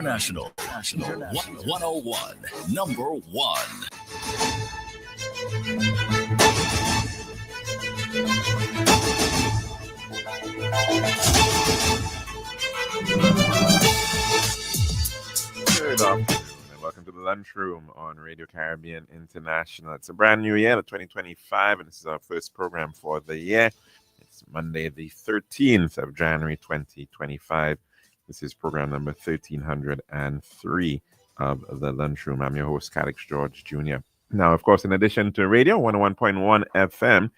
International 101, number one. Good afternoon and welcome to the Lunchroom on Radio Caribbean International. It's a brand new year, 2025, and this is our first program for the year. It's Monday, the 13th of January, 2025. This is program number 1303 of the Lunchroom. I'm your host, Calix George Jr. Now, of course, in addition to radio, 101.1 FM,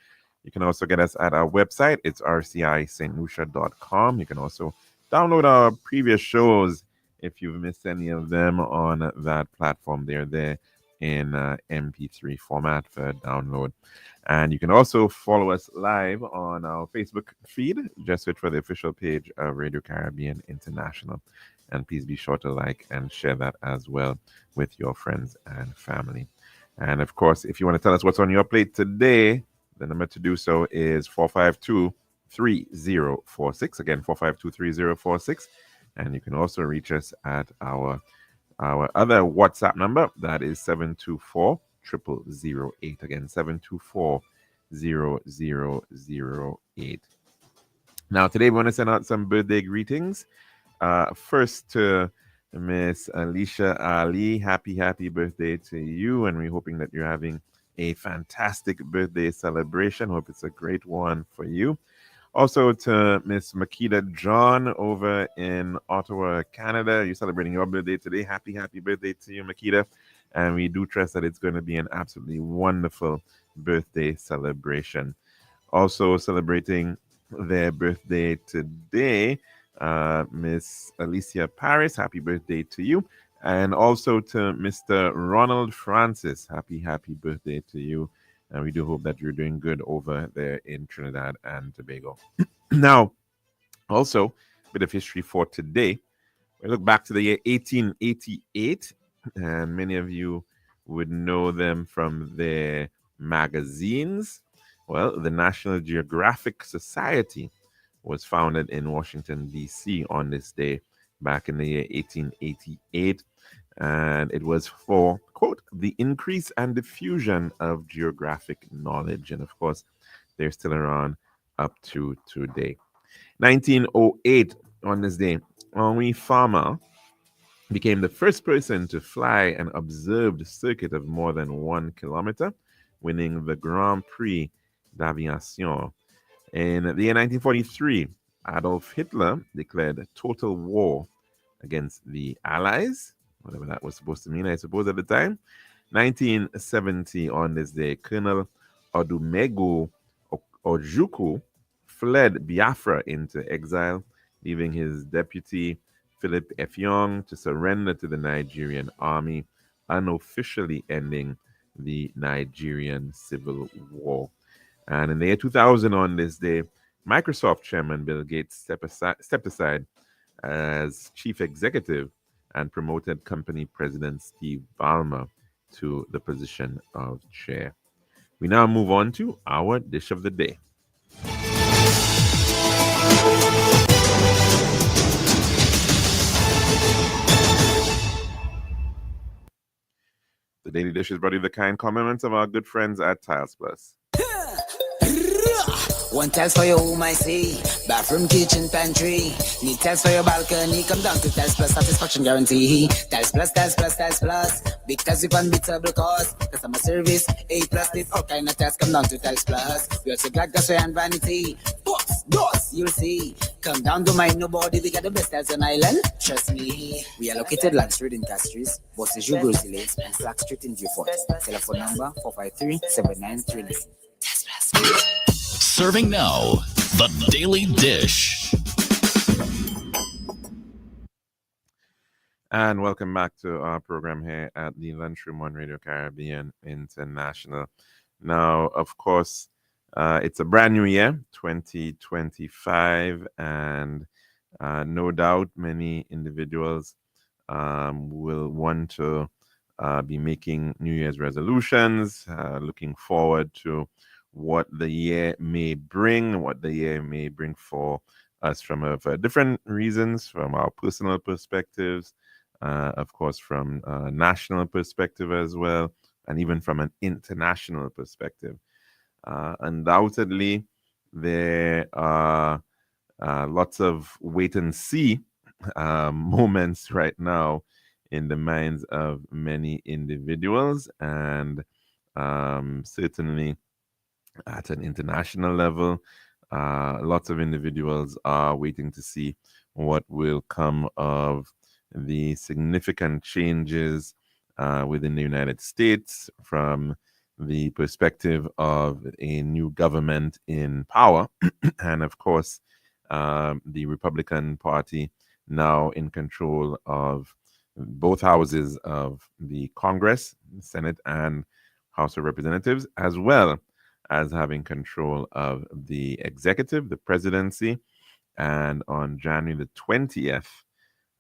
you can also get us at our website. It's rcistlucia.com. You can also download our previous shows if you've missed any of them on that platform. They're there in MP3 format for download. And you can also follow us live on our Facebook feed. Just search for the official page of Radio Caribbean International. And please be sure to like and share that as well with your friends and family. And of course, if you want to tell us what's on your plate today, the number to do so is 452-3046. Again, 452-3046. And you can also reach us at our other WhatsApp number. That is 724-0008. Again, 724-0008. Now, today we want to send out some birthday greetings. First to Miss Alicia Ali. Happy birthday to you. And we're hoping that you're having a fantastic birthday celebration. Hope it's a great one for you. Also to Miss Makita John over in Ottawa, Canada. You're celebrating your birthday today. Happy birthday to you, Makita. And we do trust that it's going to be an absolutely wonderful birthday celebration. Also celebrating their birthday today, Miss Alicia Paris. Happy birthday to you. And also to Mr. Ronald Francis. Happy birthday to you. And we do hope that you're doing good over there in Trinidad and Tobago. Now, also, a bit of history for today. We look back to the year 1888, and many of you would know them from their magazines. Well, the National Geographic Society was founded in Washington, D.C. on this day back in the year 1888. And it was for, quote, the increase and diffusion of geographic knowledge. And of course, they're still around up to today. 1908, on this day, Henri Farmer became the first person to fly an observed circuit of more than 1 kilometer, winning the Grand Prix d'Aviation. In the year 1943, Adolf Hitler declared total war against the Allies, whatever that was supposed to mean, I suppose, at the time. 1970, on this day, Colonel Odumegu Ojukwu fled Biafra into exile, leaving his deputy, Philip Effiong, to surrender to the Nigerian army, unofficially ending the Nigerian Civil War. And in the year 2000, on this day, Microsoft chairman Bill Gates stepped aside as chief executive and promoted company president Steve Ballmer to the position of chair. We now move on to our dish of the day. The daily dish is brought to you the kind compliments of our good friends at Tiles Plus. One tiles for your home, I see. Bathroom, kitchen, pantry. Need tiles for your balcony. Come down to Tiles Plus, satisfaction guarantee. Tiles Plus. Big tiles with unbeatable cost. Customer service, A+, this all kind of tiles. Come down to Tiles Plus. We also got gas and vanity. Books, doors, you'll see. Come down, don't mind nobody. We got the best tiles on island. Trust me. We are located Land Street in Castries, Bosses Grossi Lane, and Slack Street in Beaufort. Telephone number 453-7939. Tiles Plus. Serving now, the Daily Dish. And welcome back to our program here at the Lunchroom on Radio Caribbean International. Now, of course, it's a brand new year, 2025, and no doubt many individuals will want to be making New Year's resolutions, looking forward to what the year may bring, for us from different reasons, from our personal perspectives, of course, from a national perspective as well, and even from an international perspective. Undoubtedly, there are lots of wait and see moments right now in the minds of many individuals, and certainly at an international level, lots of individuals are waiting to see what will come of the significant changes within the United States from the perspective of a new government in power. And of course, the Republican Party now in control of both houses of the Congress, Senate, and House of Representatives, as well as having control of the executive, the presidency. And on January the 20th,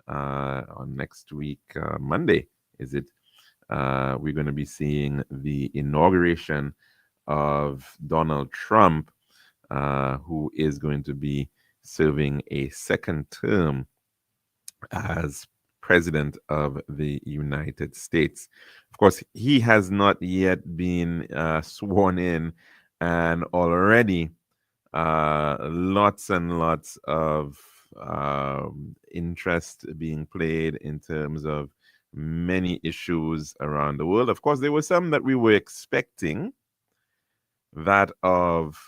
on next week, Monday, is it? We're going to be seeing the inauguration of Donald Trump, who is going to be serving a second term as President of the United States. Of course, he has not yet been sworn in, and already lots and lots of interest being played in terms of many issues around the world. Of course, there were some that we were expecting, that of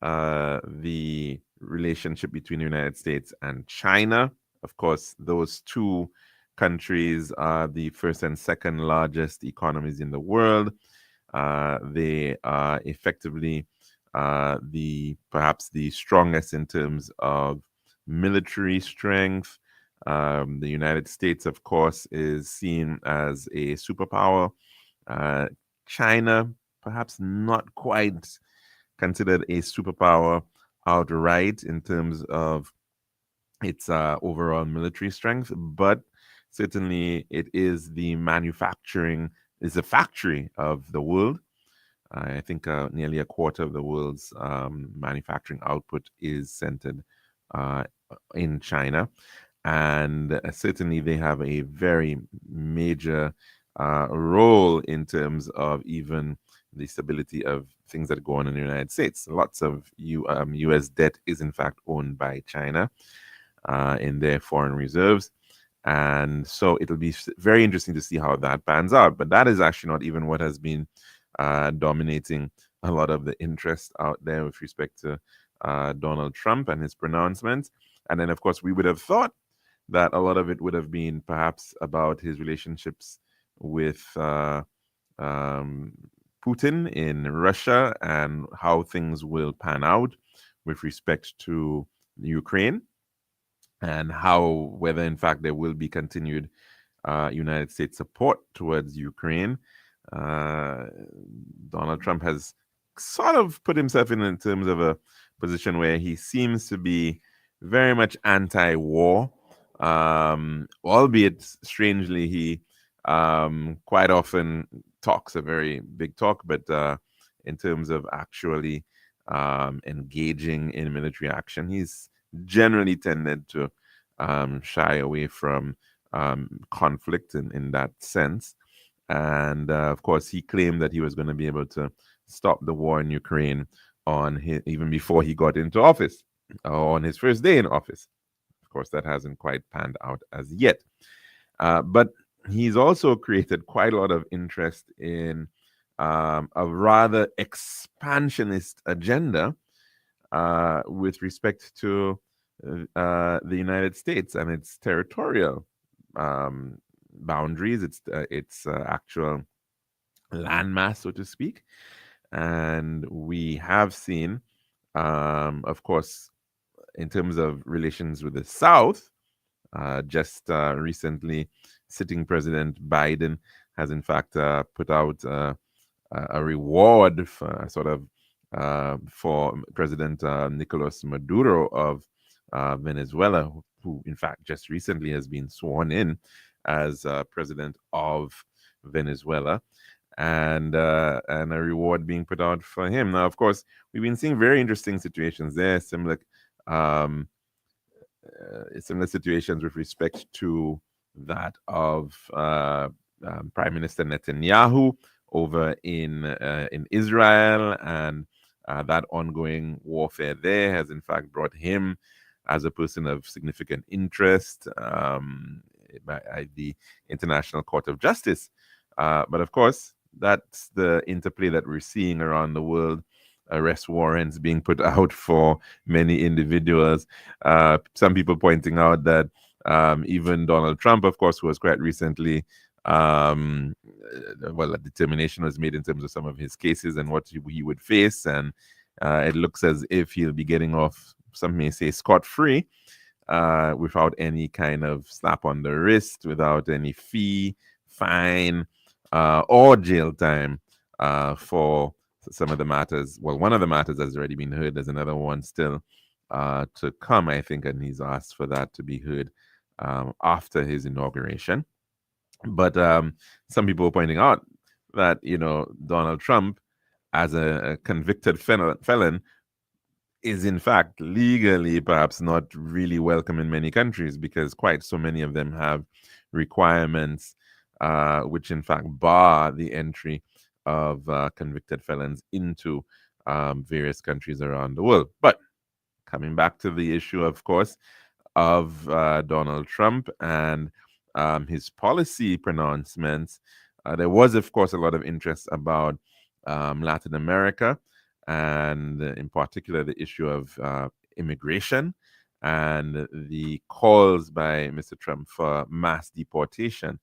the relationship between the United States and China. Of course, those two countries are the first and second largest economies in the world. They are effectively perhaps the strongest in terms of military strength. The United States, of course, is seen as a superpower. China, perhaps not quite considered a superpower outright in terms of its overall military strength, but certainly it is the manufacturing, is a factory of the world. I think nearly a quarter of the world's manufacturing output is centered in China. And certainly they have a very major role in terms of even the stability of things that go on in the United States. Lots of U.S. debt is in fact owned by China in their foreign reserves. And so it'll be very interesting to see how that pans out. But that is actually not even what has been dominating a lot of the interest out there with respect to Donald Trump and his pronouncements. And then, of course, we would have thought that a lot of it would have been perhaps about his relationships with Putin in Russia and how things will pan out with respect to Ukraine, and how, whether in fact there will be continued United States support towards Ukraine. Donald Trump has sort of put himself in terms of a position where he seems to be very much anti-war, albeit strangely he quite often talks a very big talk, but in terms of actually engaging in military action, he's generally tended to shy away from conflict in that sense. And of course, he claimed that he was going to be able to stop the war in Ukraine even before he got into office, on his first day in office. Of course, that hasn't quite panned out as yet. But he's also created quite a lot of interest in a rather expansionist agenda with respect to the United States and its territorial boundaries, its actual landmass, so to speak. And we have seen, of course, in terms of relations with the South, just recently, sitting President Biden has in fact put out a reward for, for President Nicolas Maduro of Venezuela, who in fact just recently has been sworn in as president of Venezuela, and a reward being put out for him. Now, of course, we've been seeing very interesting situations there, similar situations with respect to that of Prime Minister Netanyahu over in Israel, and that ongoing warfare there has in fact brought him as a person of significant interest by the International Court of Justice. But of course, that's the interplay that we're seeing around the world. Arrest warrants being put out for many individuals. Some people pointing out that even Donald Trump, of course, who was quite recently, well, a determination was made in terms of some of his cases and what he would face. And it looks as if he'll be getting off, some may say, scot-free, without any kind of slap on the wrist, without any fee, fine, or jail time for some of the matters. Well, one of the matters has already been heard. There's another one still to come, I think, and he's asked for that to be heard after his inauguration. But some people are pointing out that, Donald Trump, as a convicted felon, is in fact legally perhaps not really welcome in many countries, because quite so many of them have requirements which in fact bar the entry of convicted felons into various countries around the world. But coming back to the issue, of course, of Donald Trump and his policy pronouncements, there was, of course, a lot of interest about Latin America, and in particular the issue of immigration and the calls by Mr. Trump for mass deportation.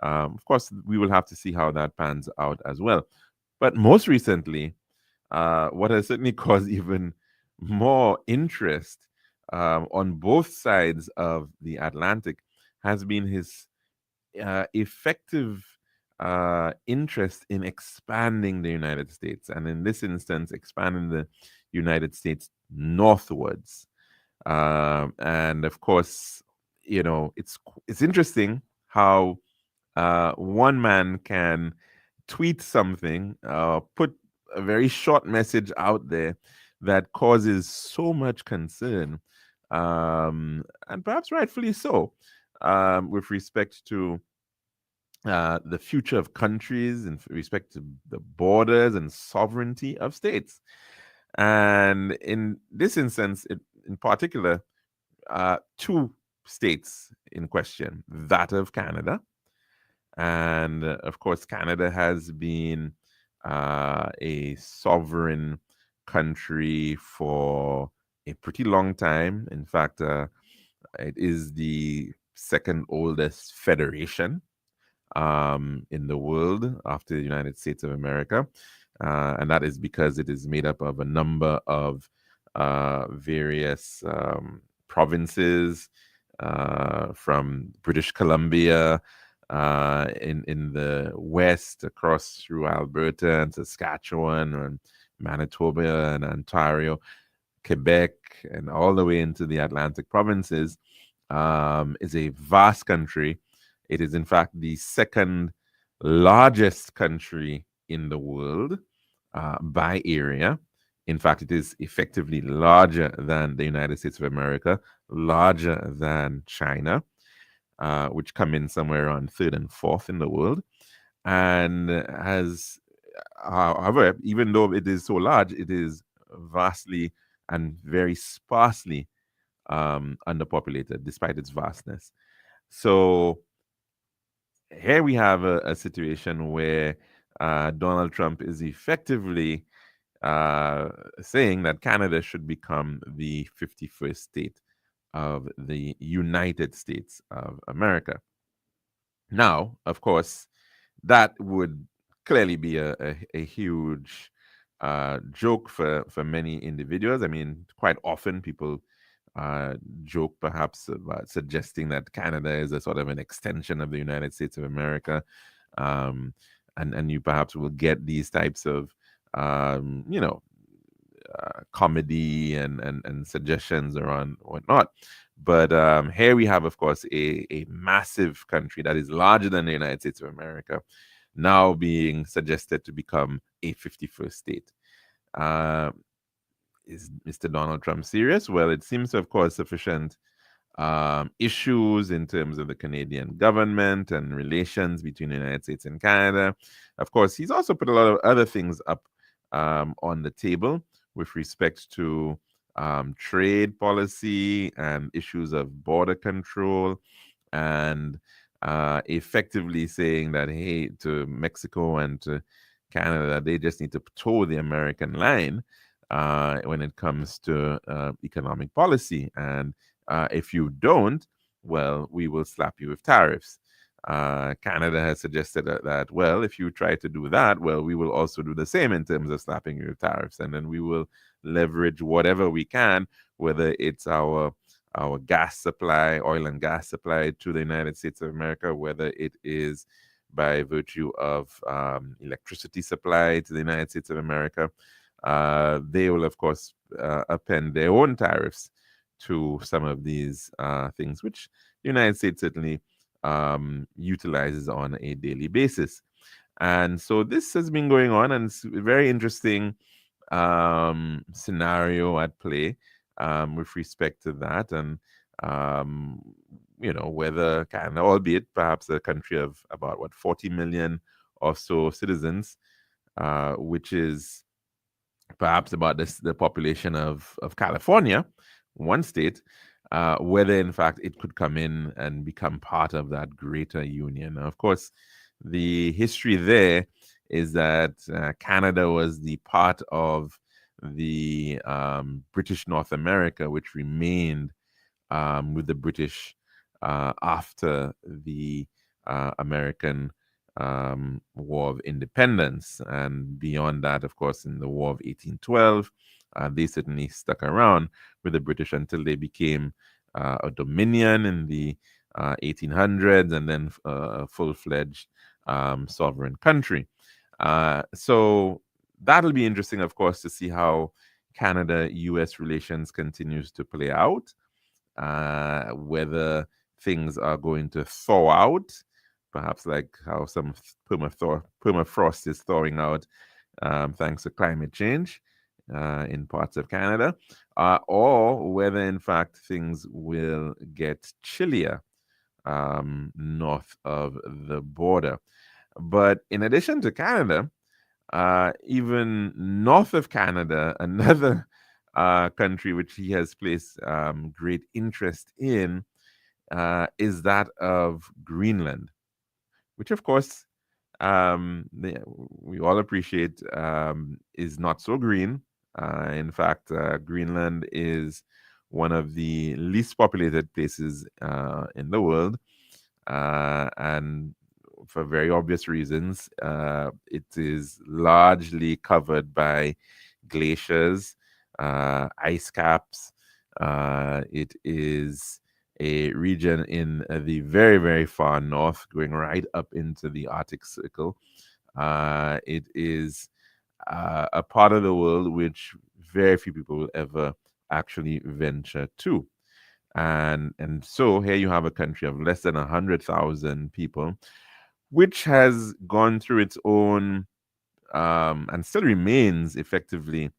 Of course, we will have to see how that pans out as well. But most recently, what has certainly caused even more interest on both sides of the Atlantic has been his effective interest in expanding the United States, and in this instance, expanding the United States northwards. And of course, it's interesting how one man can tweet something, put a very short message out there that causes so much concern, and perhaps rightfully so, with respect to the future of countries, and respect to the borders and sovereignty of states. And in this instance, in particular, two states in question, that of Canada. And of course, Canada has been a sovereign country for a pretty long time. In fact, it is the second oldest federation in the world after the United States of America. And that is because it is made up of a number of various provinces, from British Columbia in the west, across through Alberta and Saskatchewan and Manitoba and Ontario, Quebec, and all the way into the Atlantic provinces. Is a vast country. It is, in fact, the second largest country in the world by area. In fact, it is effectively larger than the United States of America, larger than China, which come in somewhere around third and fourth in the world. And has, however, even though it is so large, it is vastly and very sparsely underpopulated, despite its vastness. So here we have a situation where Donald Trump is effectively saying that Canada should become the 51st state of the United States of America. Now, of course, that would clearly be a huge joke for many individuals. I mean, quite often people joke perhaps about suggesting that Canada is a sort of an extension of the United States of America. And you perhaps will get these types of, comedy and suggestions around whatnot. But here we have, of course, a massive country that is larger than the United States of America now being suggested to become a 51st state. Is Mr. Donald Trump serious? Well, it seems to have caused sufficient issues in terms of the Canadian government and relations between the United States and Canada. Of course, he's also put a lot of other things up on the table with respect to trade policy and issues of border control, and effectively saying that, hey, to Mexico and to Canada, they just need to toe the American line when it comes to economic policy. And if you don't, well, we will slap you with tariffs. Canada has suggested that, well, if you try to do that, well, we will also do the same in terms of slapping you with tariffs. And then we will leverage whatever we can, whether it's our gas supply, oil and gas supply to the United States of America, whether it is by virtue of electricity supply to the United States of America. They will, of course, append their own tariffs to some of these things, which the United States certainly utilizes on a daily basis. And so this has been going on, and it's a very interesting scenario at play with respect to that. And, whether Canada, albeit perhaps a country of about, 40 million or so citizens, which is perhaps about the population of California, one state, whether in fact it could come in and become part of that greater union. Now, of course, the history there is that Canada was the part of the British North America, which remained with the British after the American War of Independence. And beyond that, of course, in the War of 1812, they certainly stuck around with the British until they became a dominion in the 1800s, and then a full-fledged sovereign country. So that'll be interesting, of course, to see how Canada-US relations continues to play out, whether things are going to thaw out, perhaps like how some permafrost is thawing out thanks to climate change in parts of Canada, or whether in fact things will get chillier north of the border. But in addition to Canada, even north of Canada, another country which he has placed great interest in is that of Greenland, which of course we all appreciate is not so green. In fact, Greenland is one of the least populated places in the world, and for very obvious reasons. It is largely covered by glaciers, ice caps. It is a region in the very, very far north, going right up into the Arctic Circle. It is a part of the world which very few people will ever actually venture to. And so here you have a country of less than 100,000 people, which has gone through its own and still remains effectively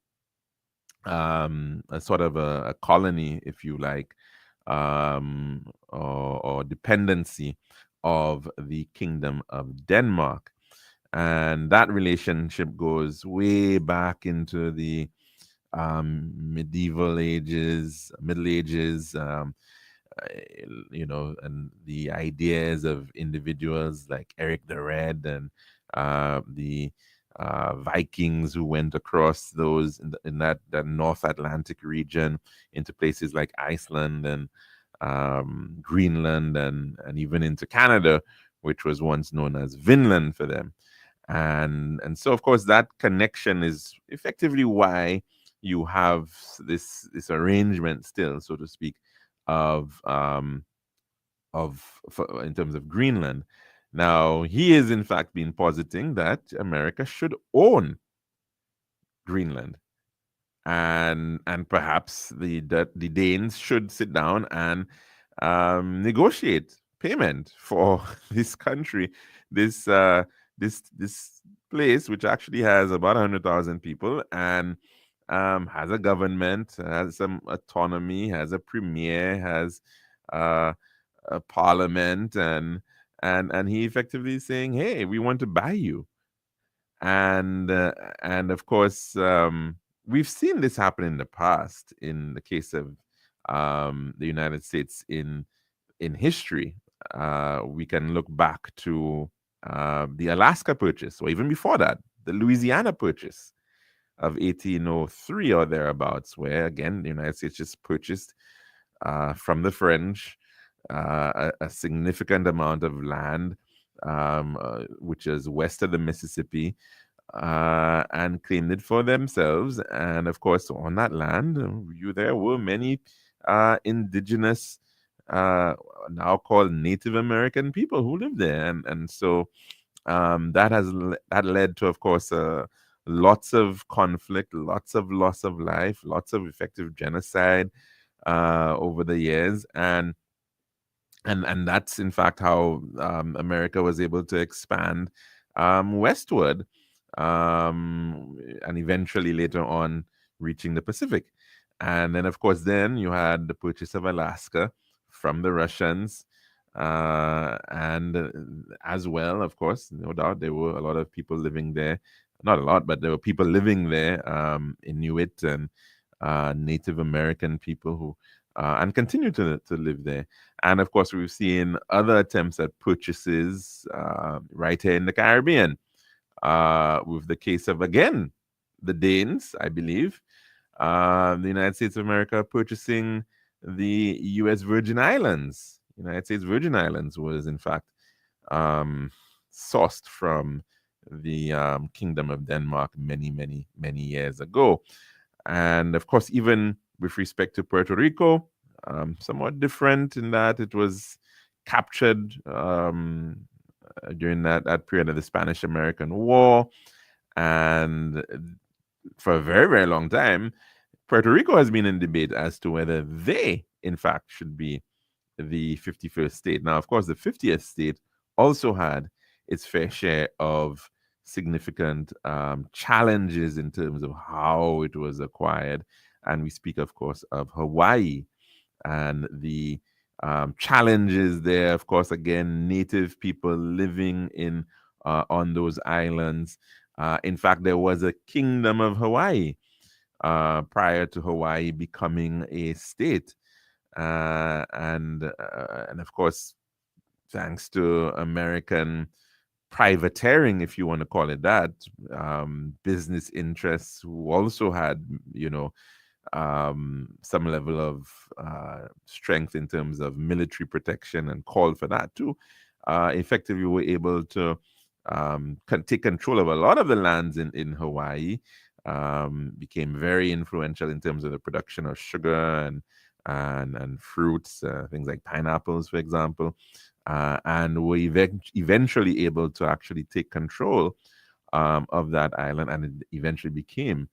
a sort of a colony, if you like, or dependency of the Kingdom of Denmark. And that relationship goes way back into the Middle Ages, and the ideas of individuals like Eric the Red and the Vikings who went across those in that North Atlantic region into places like Iceland and Greenland and even into Canada, which was once known as Vinland for them. And so, of course, that connection is effectively why you have this arrangement still, so to speak, in terms of Greenland. Now, he is in fact been positing that America should own Greenland, and perhaps the Danes should sit down and negotiate payment for this country, this place, which actually has about 100,000 people and has a government, has some autonomy, has a premier, has parliament, and he effectively is saying, "Hey, we want to buy you." And of course, we've seen this happen in the past in the case of the United States in history. We can look back to the Alaska Purchase, or even before that, the Louisiana Purchase of 1803 or thereabouts, where again the United States just purchased from the French a significant amount of land, which is west of the Mississippi, and claimed it for themselves. And of course, on that land, there were many indigenous, now called Native American people who lived there, and so that led to, of course, lots of conflict, lots of loss of life, lots of effective genocide over the years, and that's in fact how America was able to expand westward, and eventually later on reaching the Pacific. And then, of course, then you had the purchase of Alaska from the Russians, and as well, of course, no doubt, there were a lot of people living there. Not a lot, but there were people living there, Inuit and Native American people who and continue to live there. And of course, we've seen other attempts at purchases right here in the Caribbean, with the case of, again, the Danes, I believe, the United States of America purchasing the U.S. Virgin Islands. United States Virgin Islands was, in fact, sourced from the Kingdom of Denmark many, many, many years ago. And of course, even with respect to Puerto Rico, somewhat different in that it was captured during that period of the Spanish-American War. And for a very, very long time, Puerto Rico has been in debate as to whether they, in fact, should be the 51st state. Now, of course, the 50th state also had its fair share of significant challenges in terms of how it was acquired. And we speak, of course, of Hawaii and the challenges there. Of course, again, native people living in on those islands. In fact, there was a kingdom of Hawaii prior to Hawaii becoming a state. And of course, thanks to American privateering, if you want to call it that, business interests who also had, some level of strength in terms of military protection and called for that too, effectively were able to take control of a lot of the lands in Hawaii, became very influential in terms of the production of sugar and fruits, things like pineapples, for example, and were eventually able to actually take control of that island, and it eventually became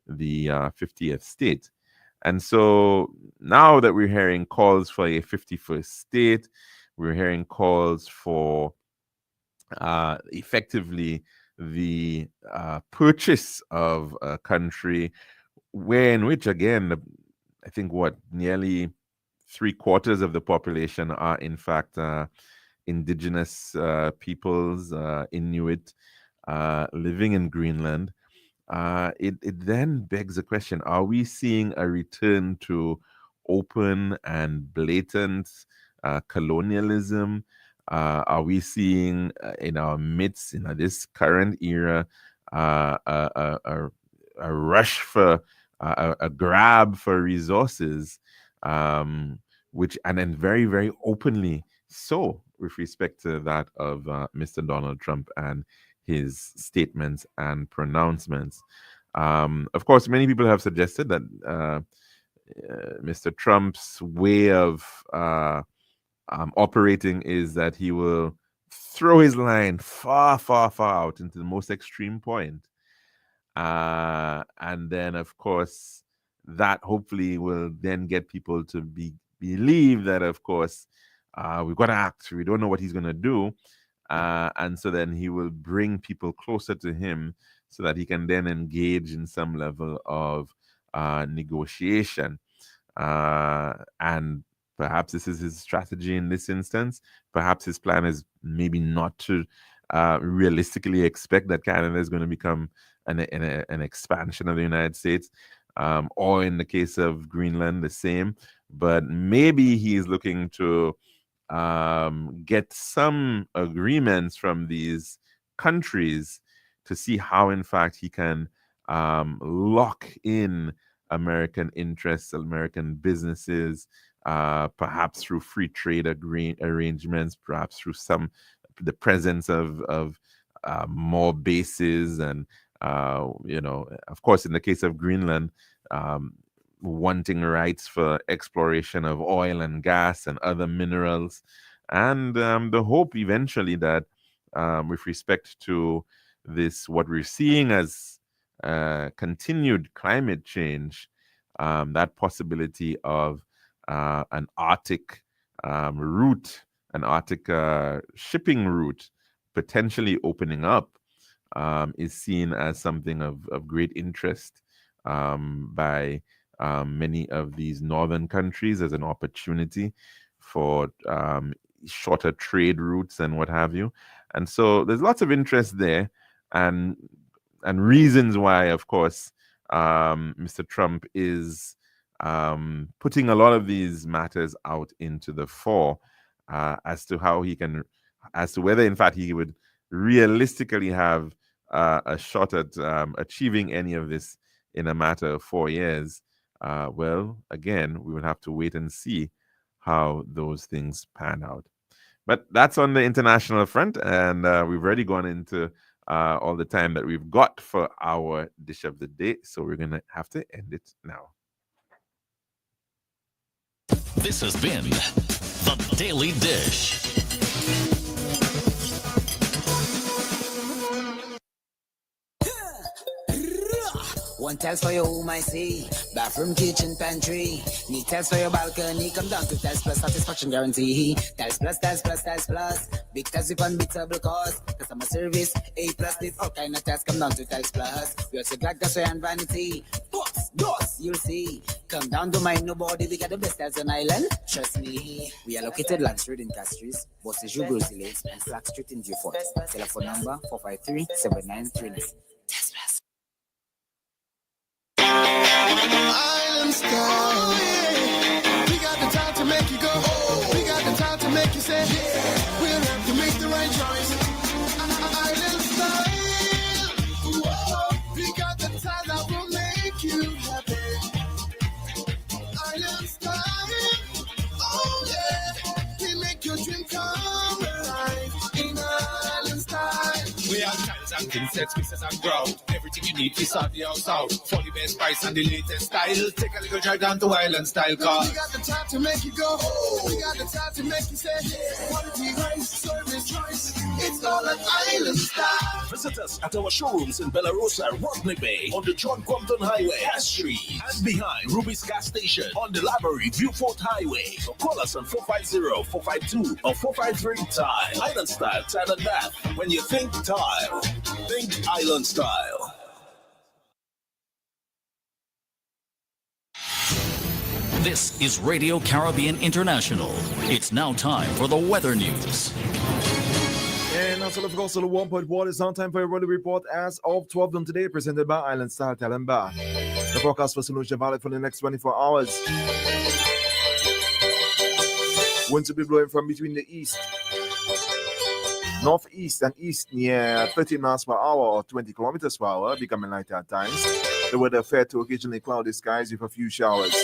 the 50th state. And so now that we're hearing calls for a 51st state, we're hearing calls for effectively the purchase of a country in which, again, I think nearly 3/4 of the population are in fact indigenous peoples, Inuit, living in Greenland. It then begs the question, are we seeing a return to open and blatant colonialism? Are we seeing in our midst, in this current era, a rush for a grab for resources, which, and then very, very openly so, with respect to that of Mr. Donald Trump and his statements and pronouncements. Of course, many people have suggested that Mr. Trump's way of operating is that he will throw his line far, far, far out into the most extreme point. And then, of course, that hopefully will then get people to believe that, of course, we've got to act. We don't know what he's going to do. And so then he will bring people closer to him so that he can then engage in some level of negotiation. And Perhaps this is his strategy in this instance. Perhaps his plan is maybe not to realistically expect that Canada is going to become an expansion of the United States, or in the case of Greenland, the same. But maybe he's looking to get some agreements from these countries to see how, in fact, he can lock in American interests, American businesses, perhaps through free trade arrangements, perhaps through the presence of more bases, and of course, in the case of Greenland, wanting rights for exploration of oil and gas and other minerals, and the hope eventually that with respect to this, what we're seeing as continued climate change, that possibility of an Arctic route, an Arctic shipping route potentially opening up, is seen as something of great interest by many of these northern countries as an opportunity for shorter trade routes and what have you. And so there's lots of interest there, and reasons why, of course, Mr. Trump is putting a lot of these matters out into the fore, as to how he can, as to whether in fact he would realistically have a shot at achieving any of this in a matter of 4 years. Well, again, we will have to wait and see how those things pan out. But that's on the international front, and we've already gone into all the time that we've got for our dish of the day, so we're going to have to end it now. This has been The Daily Dish. One tiles for your home, I see. Bathroom, kitchen, pantry. Need tiles for your balcony. Come down to Tiles Plus, satisfaction guarantee. Tiles Plus, Tiles Plus, Tiles Plus. Big tiles with unbeatable cost. Customer service, A+. This all kind of tiles. Come down to Tiles Plus. We also got gasway and vanity. Boss, you'll see. Come down to mind nobody. We got the best tiles on island. Trust me. We are located Land Street in Castries, Bosses, Bruce Lakes, and Flag Street in Beaufort. Telephone number 453-7939. Tiles Plus. Island style. We got the time to make you go. We got the time to make you say, we'll have to make the right choice. Island style. We got the time that will make you happy. Island style. Oh yeah. We make your dream come alive in Island style. We have tiles and king sets, pieces and ground. Everything you need is on the house out. For the best price and the latest style. Take a little drive down to Island Style car. We got the time to make you go. We got the time to make you say, quality rice, service choice. It's all an Island Style. Visit us at our showrooms in Bellarosa, Rodney Bay, on the John Compton Highway, Cass Street, and behind Ruby's Gas Station on the Library, Viewfort Highway. So call us on 450-452 or 453-TILE. Island Style, Tile and Bath. When you think tile, think Island Style. This is Radio Caribbean International. It's now time for the weather news. And also, of course, the 1.1 is on time for your weather report as of 12 noon today, presented by Island Style Tile and Bath. The forecast for St. Lucia Valley for the next 24 hours. Winds will be blowing from between the east, northeast, and east near 13 miles per hour or 20 kilometers per hour, becoming lighter at times. The weather fair to occasionally cloudy skies with a few showers.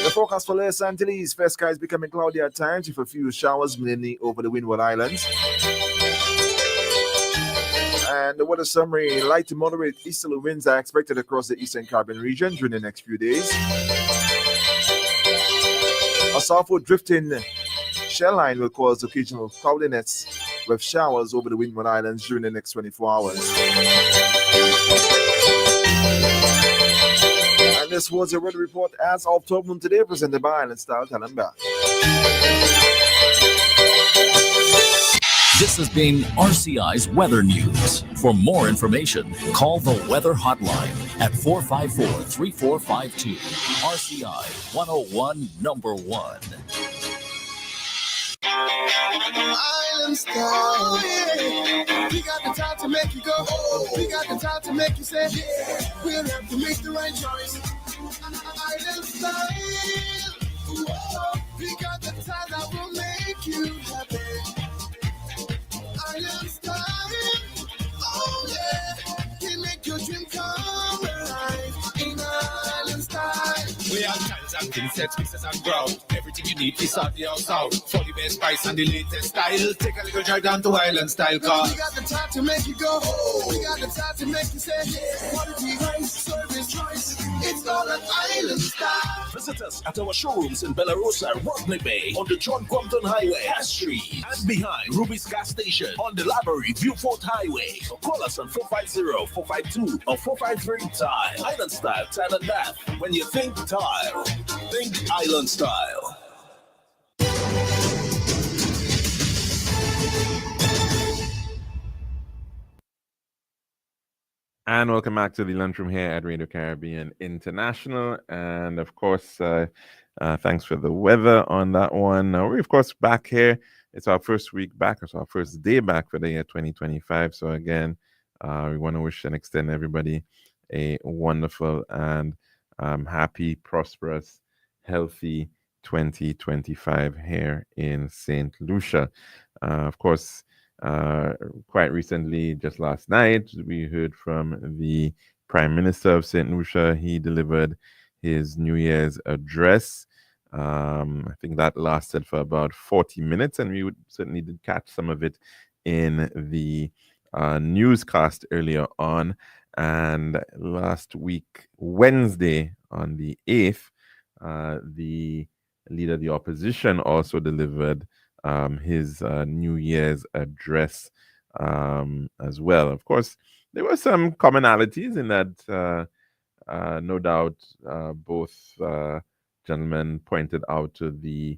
The forecast for Les Antilles, fair skies becoming cloudy at times with a few showers mainly over the Windward Islands. And the weather summary, light to moderate easterly winds are expected across the Eastern Caribbean region during the next few days. A southward drifting shell line will cause occasional cloudiness with showers over the Windward Islands during the next 24 hours. And this was your weather report as of 12 noon today, presented by Island Style Tile and Bath. This has been RCI's Weather News. For more information, call the Weather Hotline at 454-3452. RCI 101 number 1. Island style, yeah. We got the time to make you go. We got the time to make you say, yeah. We'll have to make the right choice. Island style. We got the time that will make you happy. Island style. Oh yeah. Can make your dream come alive. In Island style. We have tiles and things, sets, pieces and ground. Everything you need is on the house out. For the best price and the latest style. Take a little drive down to Island Style Car. We got the time to make you go. We got the time to make you say, yeah. Quality, price, service, choice. It's all an Island Style. Visit us at our showrooms in Bellarosa, Rodney Bay, on the John Compton Highway, Cass Street, and behind Ruby's Gas Station on the Library Viewfort Highway. Or call us on 450-452 or 453-TILE. Island Style, Tile and Bath. When you think tile, think Island Style. And welcome back to the Lunchroom here at Radio Caribbean International. And of course, thanks for the weather on that one. Now, we're of course back here. It's our first week back. It's our first day back for the year 2025. So again, we want to wish and extend everybody a wonderful and happy, prosperous, healthy 2025 here in St. Lucia. Of course, quite recently, just last night, we heard from the Prime Minister of St. Lucia. He delivered his New Year's address. I think that lasted for about 40 minutes, and we certainly did catch some of it in the newscast earlier on. And last week, Wednesday, on the 8th, the leader of the opposition also delivered his New Year's address as well. Of course, there were some commonalities in that, no doubt, both gentlemen pointed out to the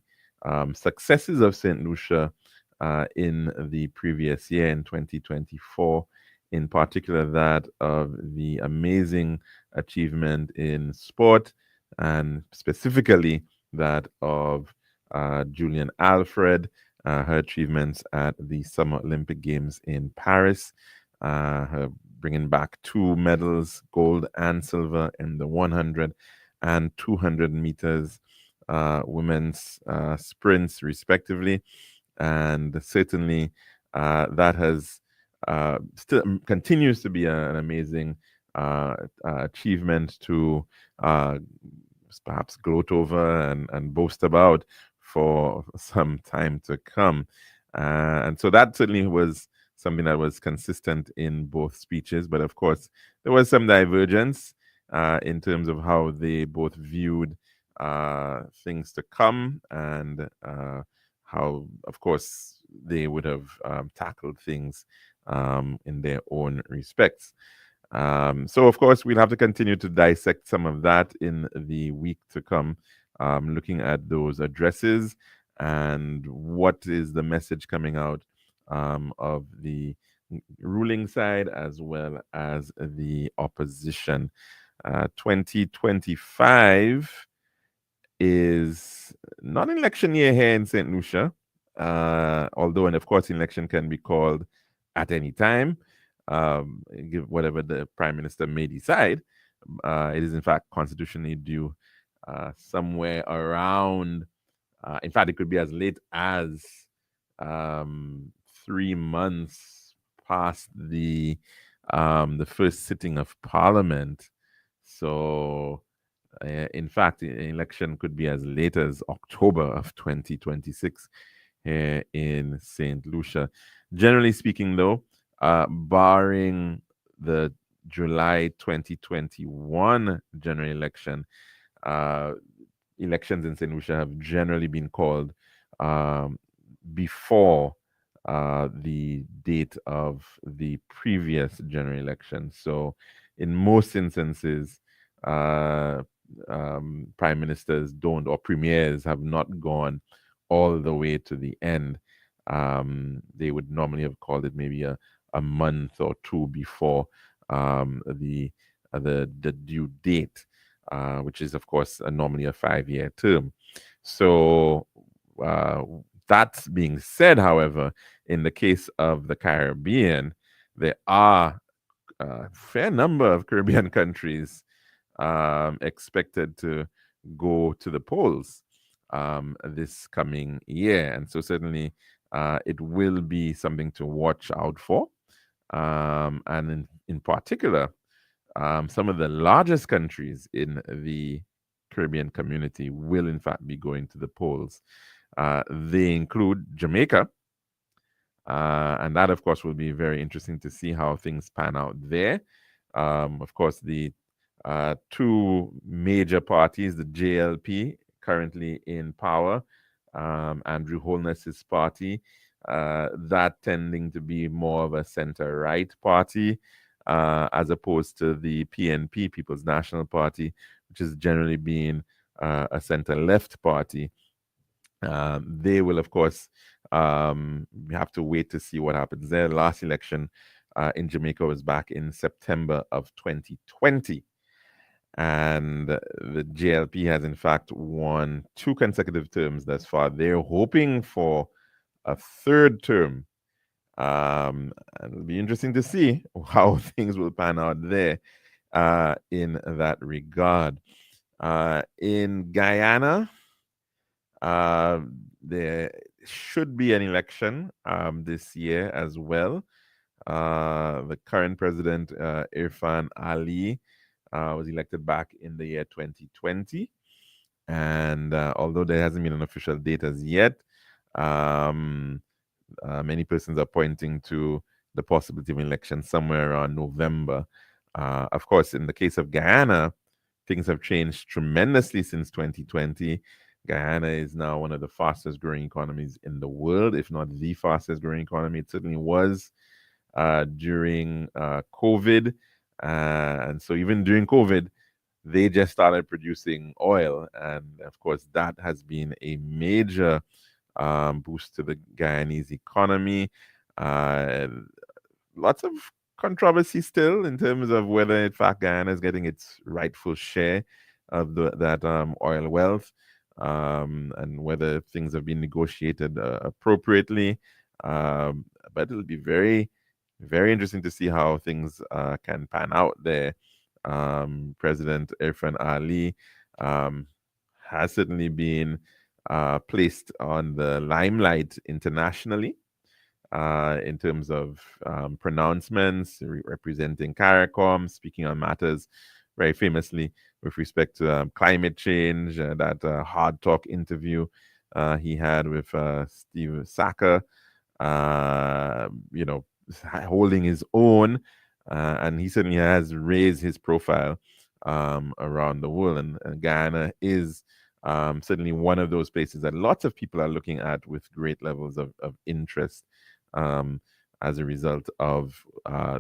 successes of St. Lucia in the previous year, in 2024, in particular that of the amazing achievement in sport, and specifically that of Julian Alfred, her achievements at the Summer Olympic Games in Paris, her bringing back 2 medals, gold and silver, in the 100 and 200 meters women's sprints, respectively. And certainly that has still continues to be an amazing achievement to perhaps gloat over and boast about for some time to come. And so that certainly was something that was consistent in both speeches. But of course, there was some divergence in terms of how they both viewed things to come, and how, of course, they would have tackled things in their own respects. So, of course, we'll have to continue to dissect some of that in the week to come, looking at those addresses and what is the message coming out of the ruling side as well as the opposition. 2025 is not an election year here in St. Lucia, although, and of course, election can be called at any time, give whatever the Prime Minister may decide. It is, in fact, constitutionally due somewhere around, in fact, it could be as late as 3 months past the first sitting of Parliament. So, in fact, the election could be as late as October of 2026 here in St. Lucia. Generally speaking, though, barring the July 2021 general election, elections in St. Lucia have generally been called before the date of the previous general election. So, in most instances, prime ministers don't, or premiers have not gone all the way to the end. They would normally have called it maybe a month or two before the due date. which is, of course, normally a 5-year term. So, that being said, however, in the case of the Caribbean, there are a fair number of Caribbean countries expected to go to the polls this coming year. And so, certainly, it will be something to watch out for. And in particular, some of the largest countries in the Caribbean community will, in fact, be going to the polls. They include Jamaica, and that, of course, will be very interesting to see how things pan out there. Of course, the two major parties, the JLP, currently in power, Andrew Holness's party, that tending to be more of a center-right party, as opposed to the PNP, People's National Party, which has generally been a center-left party. They will, of course, have to wait to see what happens there. The last election in Jamaica was back in September of 2020. And the JLP has, in fact, won 2 consecutive terms thus far. They're hoping for a 3rd term. And it'll be interesting to see how things will pan out there in that regard. In Guyana, there should be an election this year as well. The current president, Irfan Ali, was elected back in the year 2020. And although there hasn't been an official date as yet, many persons are pointing to the possibility of an election somewhere around November. Of course, in the case of Guyana, things have changed tremendously since 2020. Guyana is now one of the fastest growing economies in the world, if not the fastest growing economy. It certainly was during COVID. And so even during COVID, they just started producing oil. And of course, that has been a major boost to the Guyanese economy. Lots of controversy still in terms of whether, in fact, Guyana is getting its rightful share of that oil wealth, and whether things have been negotiated appropriately. But it'll be very, very interesting to see how things can pan out there. President Irfan Ali has certainly been placed on the limelight internationally in terms of pronouncements, representing CARICOM, speaking on matters very famously with respect to climate change. That hard talk interview he had with Steve Saka, holding his own, and he certainly has raised his profile around the world. And Guyana is certainly one of those places that lots of people are looking at with great levels of interest as a result of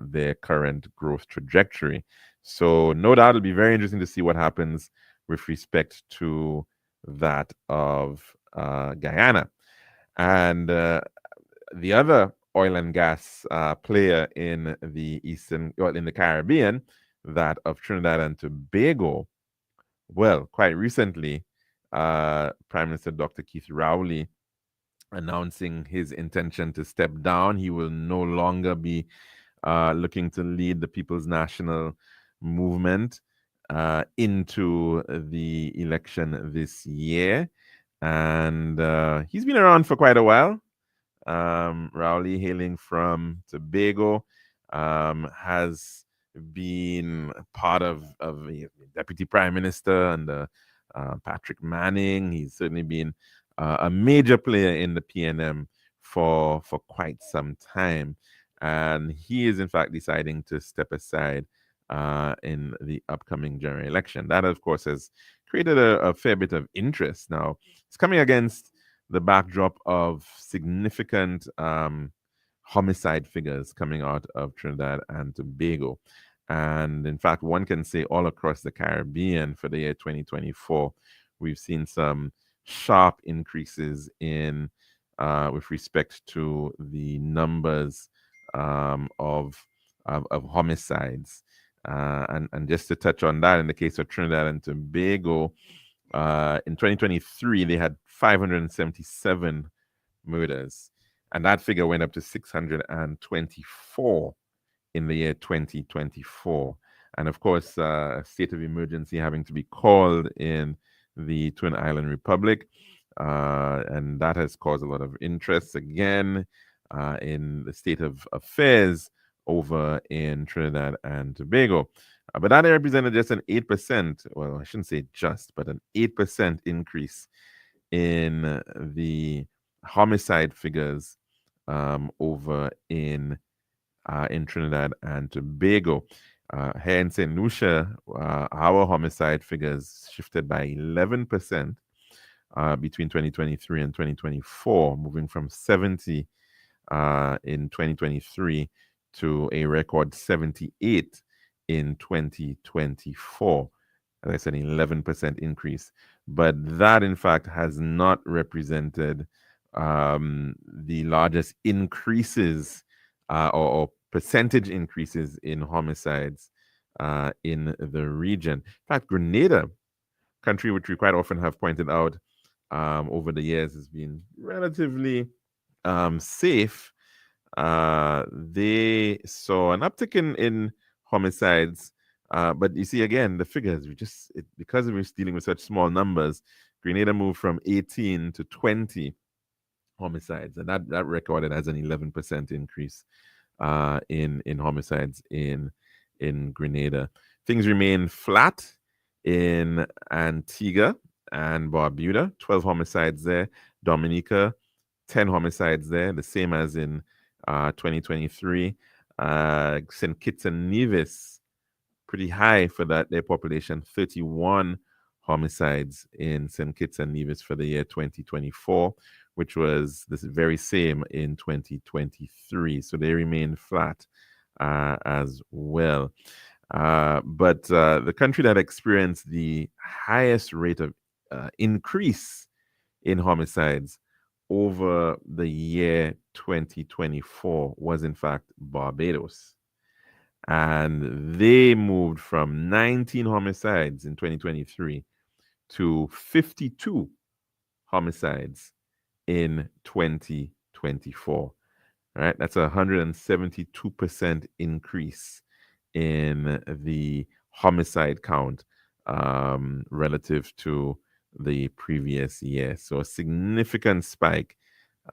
their current growth trajectory. So no doubt it'll be very interesting to see what happens with respect to that of Guyana. And the other oil and gas player in the in the Caribbean, that of Trinidad and Tobago, well, quite recently, Prime Minister Dr. Keith Rowley announcing his intention to step down. He will no longer be looking to lead the People's National Movement into the election this year. And he's been around for quite a while. Rowley, hailing from Tobago, has been part of the Deputy Prime Minister under Patrick Manning. He's certainly been a major player in the PNM for quite some time. And he is, in fact, deciding to step aside in the upcoming general election. That, of course, has created a fair bit of interest. Now, it's coming against the backdrop of significant homicide figures coming out of Trinidad and Tobago. And in fact, one can say all across the Caribbean for the year 2024, we've seen some sharp increases in with respect to the numbers of homicides. And just to touch on that, in the case of Trinidad and Tobago, in 2023, they had 577 murders. And that figure went up to 624 in the year 2024. And of course, a state of emergency having to be called in the Twin Island Republic. And that has caused a lot of interest again in the state of affairs over in Trinidad and Tobago. But that represented just an 8%, well, I shouldn't say just, but an 8% increase in the homicide figures over in Trinidad and Tobago. Here in St. Lucia, our homicide figures shifted by 11% between 2023 and 2024, moving from 70 in 2023 to a record 78 in 2024. As I said, an 11% increase. But that, in fact, has not represented the largest increases or percentage increases in homicides in the region. In fact, Grenada, country which we quite often have pointed out over the years has been relatively safe. They saw an uptick in homicides, but you see again the figures. Because we're dealing with such small numbers, Grenada moved from 18 to 20 homicides, and that recorded as an 11% increase in homicides in Grenada. Things remain flat in Antigua and Barbuda, 12 homicides there. Dominica, 10 homicides there, the same as in 2023. St. Kitts and Nevis, pretty high for their population, 31 homicides in St. Kitts and Nevis for the year 2024, which was the very same in 2023. So they remain flat as well. But the country that experienced the highest rate of increase in homicides over the year 2024 was, in fact, Barbados. And they moved from 19 homicides in 2023 to 52 homicides in 2024. Right? That's a 172% increase in the homicide count relative to the previous year. So a significant spike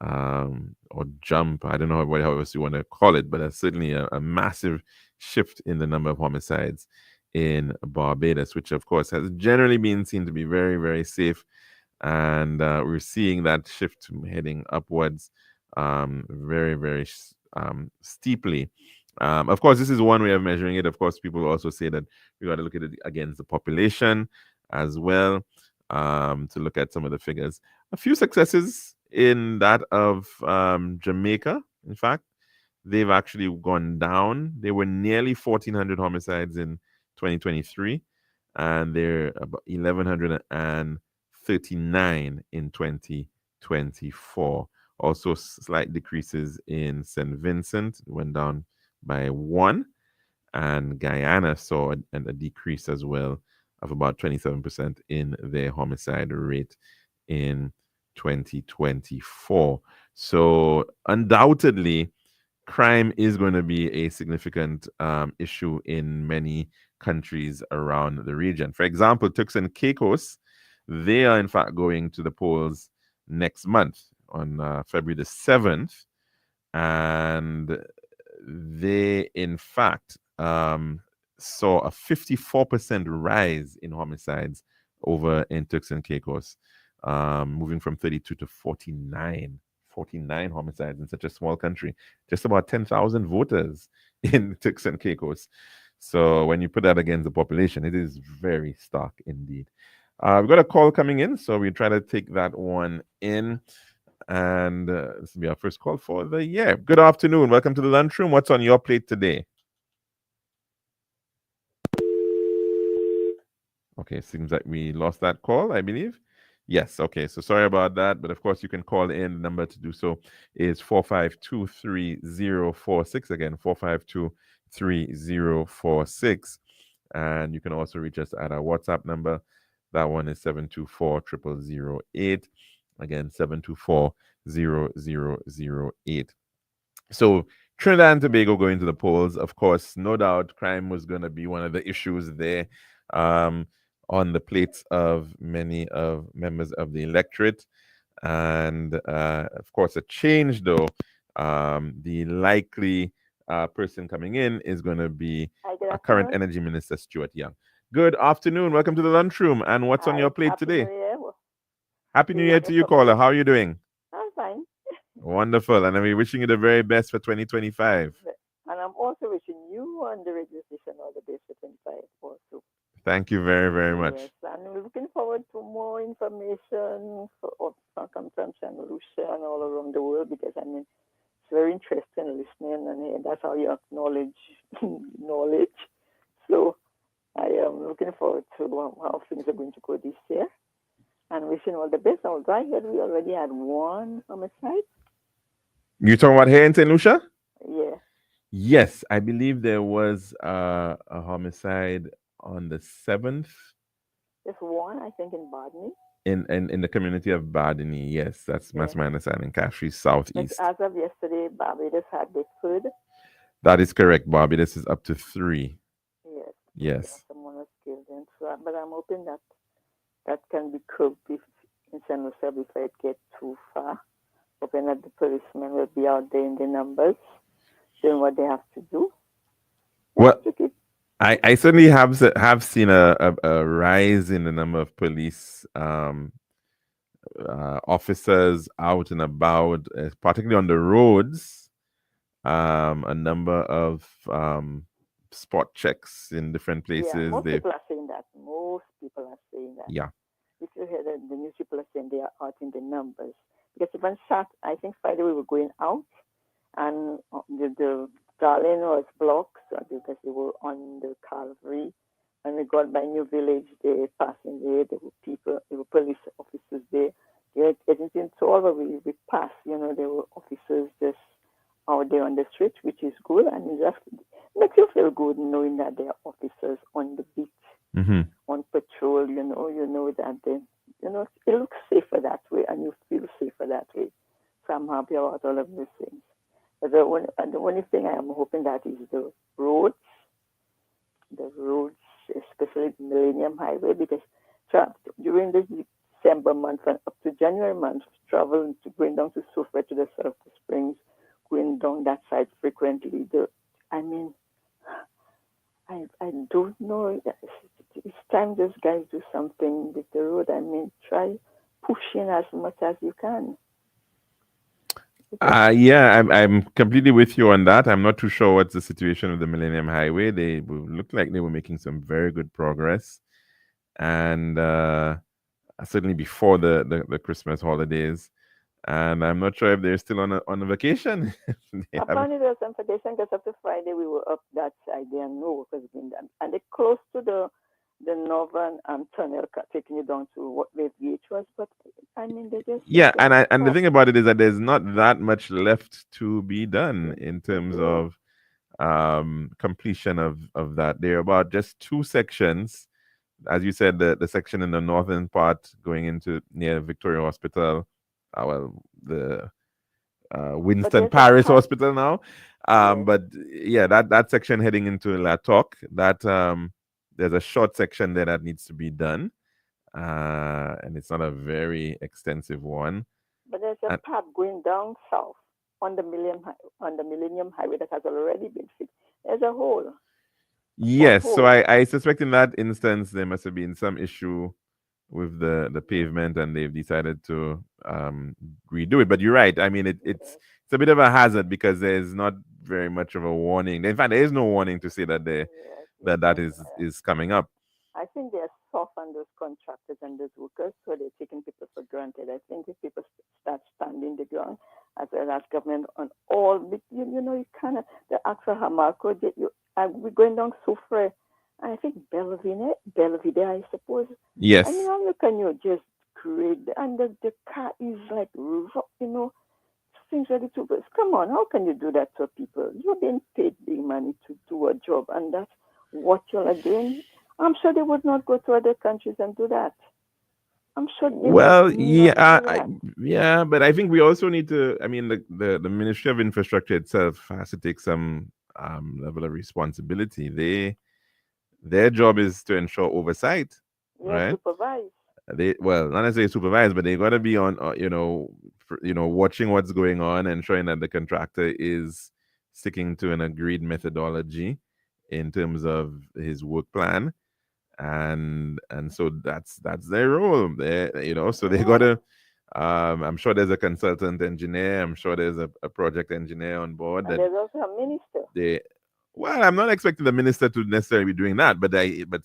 or jump, I don't know what else you want to call it, but that's certainly a massive shift in the number of homicides in Barbados, which of course has generally been seen to be very, very safe. And we're seeing that shift heading upwards very, very steeply. Of course, this is one way of measuring it. Of course, people also say that we got to look at it against the population as well to look at some of the figures. A few successes in that of Jamaica. In fact, they've actually gone down. They were nearly 1,400 homicides in 2023, and they're about 1,139 in 2024. Also, slight decreases in St. Vincent, went down by 1, and Guyana saw a decrease as well of about 27% in their homicide rate in 2024. So undoubtedly, crime is going to be a significant issue in many countries around the region. For example, Turks and Caicos, they are in fact going to the polls next month on February the 7th, and they in fact saw a 54% rise in homicides over in Turks and Caicos, moving from 32 to 49 homicides in such a small country. Just about 10,000 voters in Turks and Caicos. So when you put that against the population, it is very stark indeed. We've got a call coming in, so we try to take that one in. And this will be our first call for the year. Good afternoon. Welcome to the lunchroom. What's on your plate today? Okay, seems like we lost that call, I believe. Yes, okay, so sorry about that. But of course, you can call in. The number to do so is 452-3046. Again, 452-3046. And you can also reach us at our WhatsApp number. That one is 724-0008. Again, 724-0008. So Trinidad and Tobago going to the polls. Of course, no doubt crime was going to be one of the issues there on the plates of many of members of the electorate. And of course, a change though, the likely person coming in is going to be our current energy minister, Stuart Young. Good afternoon. Welcome to the lunchroom. And what's on your plate today? Happy New Year to you, caller. How are you doing? I'm fine. Wonderful. And we're wishing you the very best for 2025. And I'm also wishing you and the radio station all the best for 25 also. Thank you very, very much. Yes, and we're looking forward to more information from St. Lucia and all around the world because, I mean, it's very interesting listening and that's how you acknowledge knowledge. So I am looking forward to how things are going to go this year and wishing all the best. Although I heard we already had one homicide. You talking about here in St. Lucia? Yeah. Yes, I believe there was a homicide on the 7th. There's one, I think, in Bodney. In the community of Badini, yes, that's my understanding. Cashie Southeast. But as of yesterday, Barbados had the third. That is correct, Bobby. This is up to 3. Yes. Yes. Someone was killed, and so, but I'm hoping that can be curbed if in San Lucia before it gets too far. Hoping that the policemen will be out there in the numbers, doing what they have to do. Well, I certainly have seen a rise in the number of police officers out and about, particularly on the roads. A number of spot checks in different places. Yeah, most people are saying that. Most people are saying that. Yeah. If you hear that, the news people are saying they are out in the numbers. Because even I think Friday we were going out, and the Darling was blocked because they were on the Calvary. When we got by New Village, they passing there. There were people, there were police officers there. They were getting into all the way we passed. You know, there were officers just out there on the street, which is good, and it just makes you feel good knowing that there are officers on the beach, on patrol. You know that they, it looks safer that way, and you feel safer that way. So I'm happy about all of these things. But the only thing I am hoping that is the roads, especially the Millennium Highway, because during the December month and up to January month, travel to going down to Soufrière to the South Springs, going down that side frequently. I don't know. It's time those guys do something with the road. I mean, try pushing as much as you can. Yeah, I'm completely with you on that. I'm not too sure what's the situation with the Millennium Highway. They looked like they were making some very good progress, and certainly before the Christmas holidays. And I'm not sure if they're still on a vacation. Apparently there's some vacation because after Friday we were up that side there and no work has been done. And they're close to the northern tunnel taking you down to what the VH was. But I mean they just and the thing about it is that there's not that much left to be done in terms of completion of that. There are about just 2 sections. As you said, the section in the northern part going into near Victoria Hospital. The Winston Paris Hospital now. But yeah, that section heading into La Toc, that there's a short section there that needs to be done. And it's not a very extensive one. But there's a path going down south on the Millennium Highway that has already been fixed. There's a hole. Yes, so I suspect in that instance there must have been some issue with the pavement, and they've decided to redo it. But you're right. I mean, it's a bit of a hazard because there's not very much of a warning. In fact, there is no warning to say that that is coming up. I think they're soft on those contractors and those workers, so they're taking people for granted. I think if people start standing the ground, as well as government on all, you kind of the Accra Hamarco, we're going down Soufrière. I think Belvedere, I suppose. Yes. I mean, how can you just create, and the car is like, things ready to go. Come on, how can you do that to people? You're being paid big money to do a job, and that's what you are doing, I'm sure they would not go to other countries and do that. I'm sure they Well, would yeah, not do that. yeah, but I think we also need to. I mean, the Ministry of Infrastructure itself has to take some level of responsibility. Their job is to ensure oversight, Yes, right? supervise. They well, not necessarily supervise, but they got to be on, watching what's going on, ensuring that the contractor is sticking to an agreed methodology in terms of his work plan, and so that's their role. So they got to. I'm sure there's a consultant engineer. I'm sure there's a project engineer on board And that there's also a minister. they. Well, I'm not expecting the minister to necessarily be doing that, but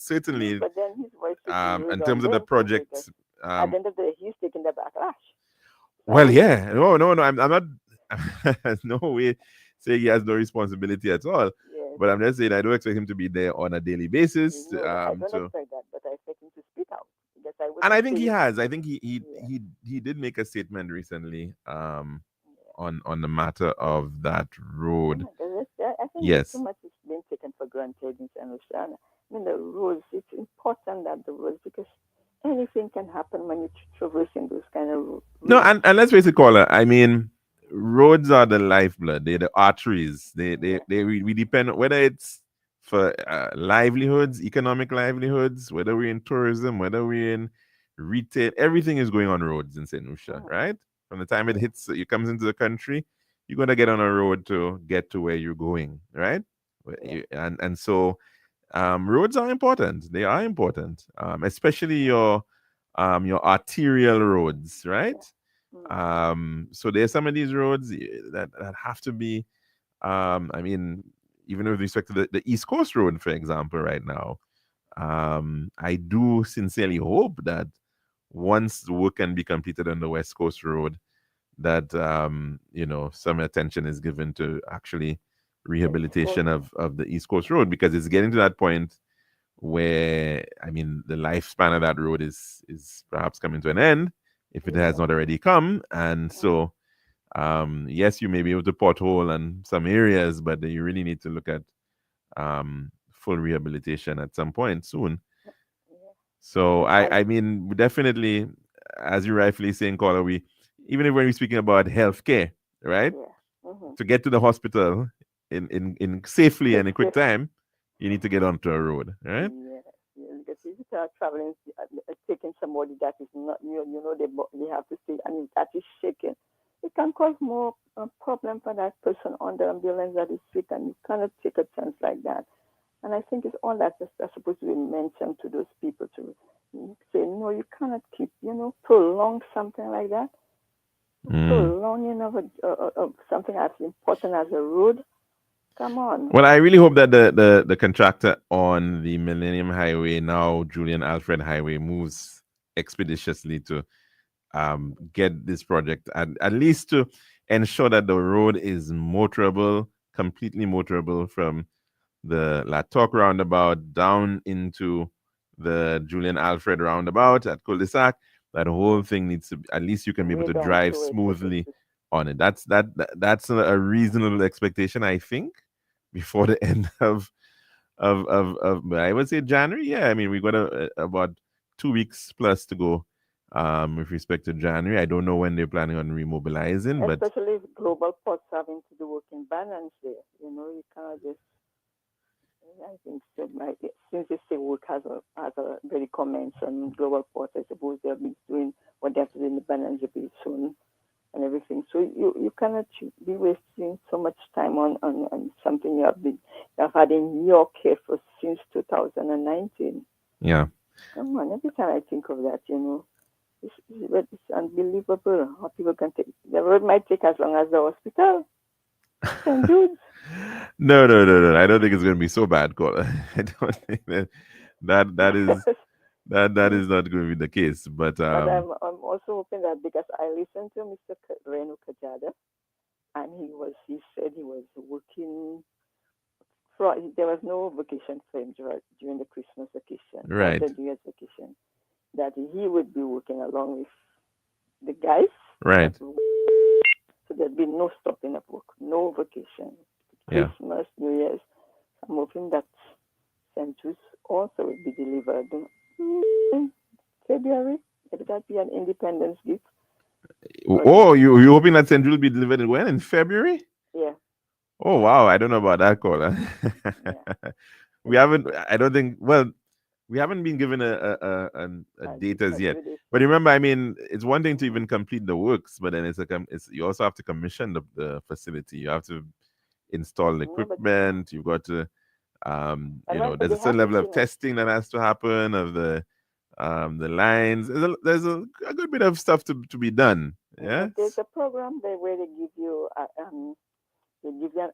certainly, But then his voice should be heard in on terms of the them too, because project, at the end of the day, he's taking the backlash. well, yeah, no, I'm not. No way saying he has no responsibility at all. Yes. But I'm just saying I don't expect him to be there on a daily basis. No, I don't expect that, but I expect him to speak out. Because I And I wouldn't think say he has. I think he Yeah. he did make a statement recently on the matter of that road. I think Yes. too much is being taken for granted in San Luciana. I mean, the roads, it's important that the roads, because anything can happen when you're traversing those kind of roads. No, and let's face it, caller. I mean, roads are the lifeblood. They're the arteries. We depend on whether it's for livelihoods, economic livelihoods, whether we're in tourism, whether we're in retail. Everything is going on roads in St. Lucia, right? From the time it comes into the country, you're gonna get on a road to get to where you're going, right? And so roads are important. They are important, especially your arterial roads, right? So there's some of these roads that have to be, I mean, even with respect to the East Coast Road, for example, right now, I do sincerely hope that once the work can be completed on the West Coast Road, that some attention is given to actually rehabilitation of the East Coast Road, because it's getting to that point where, I mean, the lifespan of that road is perhaps coming to an end if it has not already come. And so yes, you may be able to pothole in some areas, but you really need to look at full rehabilitation at some point soon. So I mean, definitely, as you rightfully saying, caller, even if when we're speaking about healthcare, right? To get to the hospital in safely and in quick time, you need to get onto a road, right? Yeah, because if you start traveling, taking somebody that is not, they have to stay, and if that is shaken, it can cause more problem for that person on the ambulance that is sick, and you cannot take a chance like that. And I think it's all that's supposed to be mentioned to those people to say, no, you cannot keep, prolong something like that. Prolonging of something as important as a road. Come on. Well, I really hope that the contractor on the Millennium Highway, now Julian Alfred Highway, moves expeditiously to get this project, at least to ensure that the road is motorable, completely motorable from the La Toc roundabout down into the Julian Alfred roundabout at Cul-de-Sac. That whole thing needs to be, at least you can be able to drive smoothly on it. That's a reasonable expectation, I think, before the end of I would say January. Yeah, I mean, we got about 2 weeks plus to go with respect to January. I don't know when they're planning on remobilizing, but especially if global ports having to do work in balance there. You cannot just. I think so. Since they say work has already commenced on global ports, I suppose they'll be doing what they have to do in the balance a bit soon and everything. So you cannot be wasting so much time on something you have had in your care for since 2019. Yeah. Come on, every time I think of that, it's unbelievable how people can take. The road might take as long as the hospital. Dudes. No. I don't think it's going to be so bad, caller. I don't think that is not going to be the case. But I'm also hoping that, because I listened to Mr. Reno Kajada, and he said he was working. There was no vacation for him during the Christmas vacation, right? The New Year's vacation. That he would be working along with the guys, right? So there'd be no stopping of work, no vacation. Christmas, New Year's. I'm hoping that St. Jude's also will be delivered in February. Would that be an independence gift? Oh, you hoping that St. Jude will be delivered when? In February? Yeah. Oh, wow. I don't know about that, caller. Yeah. We haven't, I don't think, well, we haven't been given a date as yet. But remember, I mean, it's one thing to even complete the works, but then it's you also have to commission the facility. You have to install the equipment. You've got to, there's a certain level of testing that has to happen of the lines. There's a good bit of stuff to be done. Yeah. There's a program there where they give you an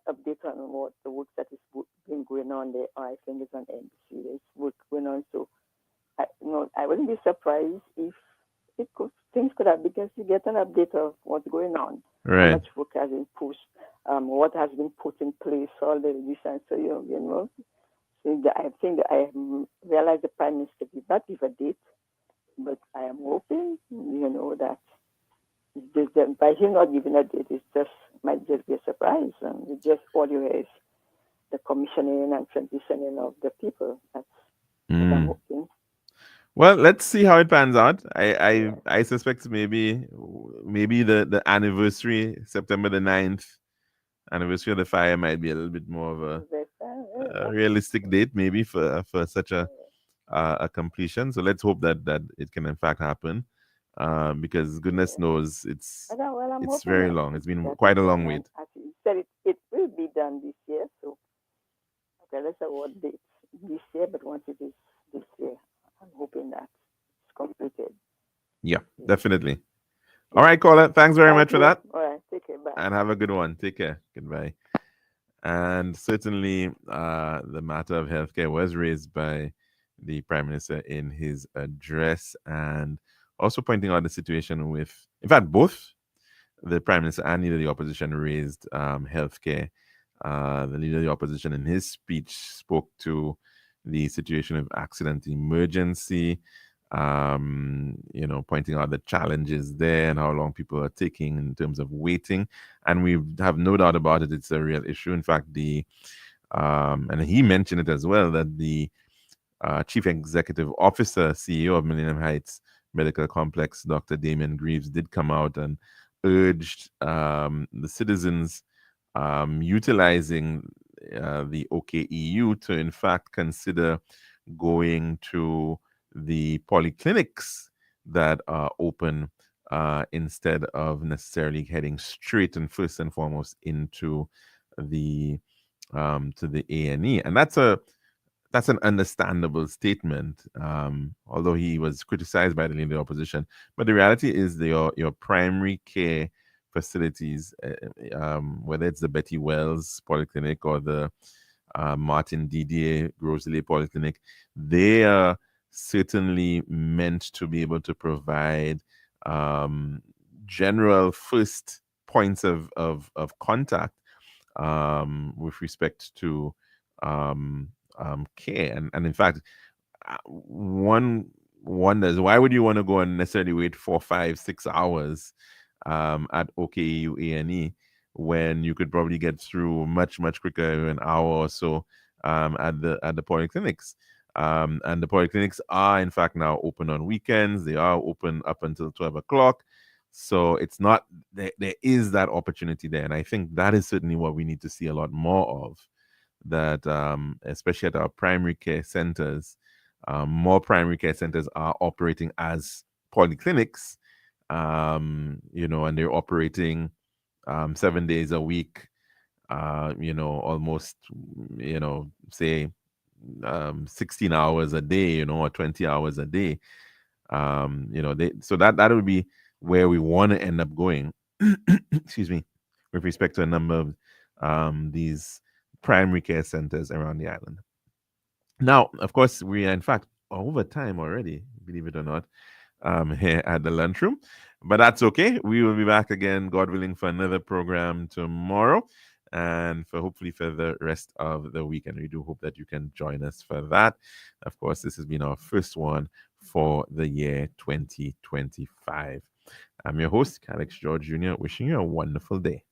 update on what the work that is been going on there. I think it's on NBC. There's work going on. So I wouldn't be surprised if things could have, because you get an update of what's going on. Right. How much work has been pushed, what has been put in place, all the revisions. So so I think that I realize the Prime Minister did not give a date, but I am hoping, that by him not giving a date, might just be a surprise, and it just all you hear is the commissioning and transitioning of the people. That's what I'm hoping. Well, let's see how it pans out. I suspect maybe the anniversary, September the 9th, anniversary of the fire might be a little bit more of a realistic date, maybe for such a completion. So let's hope that it can in fact happen, because goodness knows it's very long. It's been quite a long wait. He said it will be done this year. So okay, let's say what date this year, but once it is this year, I'm hoping that it's completed. Yeah, definitely. All right, caller. Thanks very much for that. All right, take care. Bye. And have a good one. Take care. Goodbye. And certainly, the matter of healthcare was raised by the Prime Minister in his address, and also pointing out the situation with, in fact, both the Prime Minister and leader of the opposition raised healthcare. The leader of the opposition in his speech spoke to the situation of accident emergency, pointing out the challenges there and how long people are taking in terms of waiting. And we have no doubt about it, it's a real issue. In fact, and he mentioned it as well, that the Chief Executive Officer, CEO of Millennium Heights Medical Complex, Dr. Damien Greaves, did come out and urged the citizens utilizing the OKEU to in fact consider going to the polyclinics that are open instead of necessarily heading straight and first and foremost into the to the A&E. And that's an understandable statement, although he was criticized by the leader of the opposition. But the reality is your primary care facilities, whether it's the Betty Wells Polyclinic or the Martin Didier Grosley Polyclinic, they are certainly meant to be able to provide general first points of contact with respect to care. And in fact, one wonders, why would you want to go and necessarily wait 4, 5, 6 hours at OKU A&E when you could probably get through much quicker, an hour or so at the polyclinics. And the polyclinics are in fact now open on weekends. They are open up until 12 o'clock. So it's not, there is that opportunity there. And I think that is certainly what we need to see a lot more of, that especially at our primary care centers, more primary care centers are operating as polyclinics, and they're operating 7 days a week, almost, say 16 hours a day, or 20 hours a day. So that would be where we want to end up going, excuse me, with respect to a number of these primary care centers around the island. Now, of course, we are in fact over time already, believe it or not, here at the lunchroom. But that's okay. We will be back again, God willing, for another program tomorrow, and hopefully for the rest of the weekend. We do hope that you can join us for that. Of course, this has been our first one for the year 2025. I'm your host, Alex George Jr., wishing you a wonderful day.